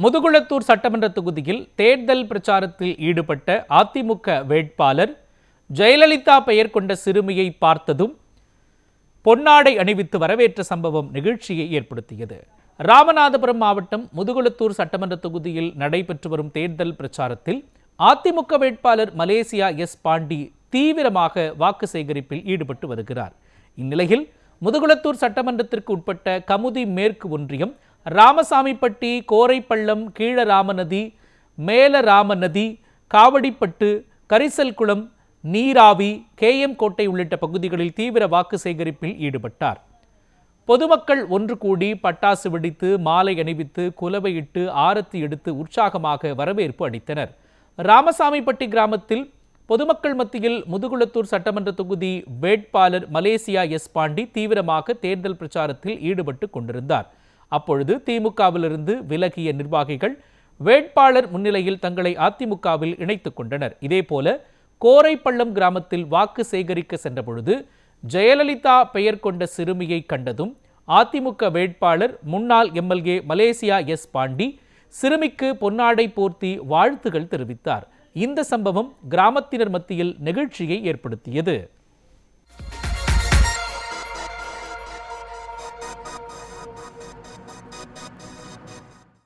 முதுகுளத்தூர் சட்டமன்ற தொகுதியில் தேர்தல் பிரச்சாரத்தில் ஈடுபட்ட அதிமுக வேட்பாளர் ஜெயலலிதா பெயர் கொண்ட சிறுமியை பார்த்ததும் பொன்னாடை அணிவித்து வரவேற்ற சம்பவம் நிகழ்ச்சியை ஏற்படுத்தியது. ராமநாதபுரம் மாவட்டம் முதுகுளத்தூர் சட்டமன்ற தொகுதியில் நடைபெற்று வரும் தேர்தல் பிரச்சாரத்தில் அதிமுக வேட்பாளர் மலேசியா எஸ் பாண்டி தீவிரமாக வாக்கு சேகரிப்பில் ஈடுபட்டு வருகிறார். இந்நிலையில் முதுகுளத்தூர் சட்டமன்றத்திற்கு உட்பட்ட கமுதி மேற்கு ஒன்றியம், ராமசாமிப்பட்டி, கோரைப்பள்ளம், கீழ ராமநதி, மேல ராமநதி, காவடிப்பட்டு, கரிசல்குளம், நீராவி, KM கோட்டை உள்ளிட்ட பகுதிகளில் தீவிர வாக்கு சேகரிப்பில் ஈடுபட்டார். பொதுமக்கள் ஒன்று கூடி பட்டாசு வெடித்து, மாலை அணிவித்து, குலவையிட்டு, ஆரத்தி எடுத்து உற்சாகமாக வரவேற்பு அளித்தனர். ராமசாமிப்பட்டி கிராமத்தில் பொதுமக்கள் மத்தியில் முதுகுளத்தூர் சட்டமன்ற தொகுதி வேட்பாளர் மலேசியா எஸ் பாண்டி தீவிரமாக தேர்தல் பிரச்சாரத்தில் ஈடுபட்டு கொண்டிருந்தார். அப்பொழுது திமுகவிலிருந்து விலகிய நிர்வாகிகள் வேட்பாளர் முன்னிலையில் தங்களை அதிமுகவில் இணைத்துக் கொண்டனர். இதேபோல கோரைப்பள்ளம் கிராமத்தில் வாக்கு சேகரிக்க சென்றபொழுது ஜெயலலிதா பெயர் கொண்ட சிறுமியை கண்டதும் அதிமுக வேட்பாளர் முன்னாள் MLA மலேசியா எஸ் பாண்டி சிறுமிக்கு பொன்னாடை போர்த்தி வாழ்த்துகள் தெரிவித்தார். இந்த சம்பவம் கிராமத்தினர் மத்தியில் நெகிழ்ச்சியை ஏற்படுத்தியது.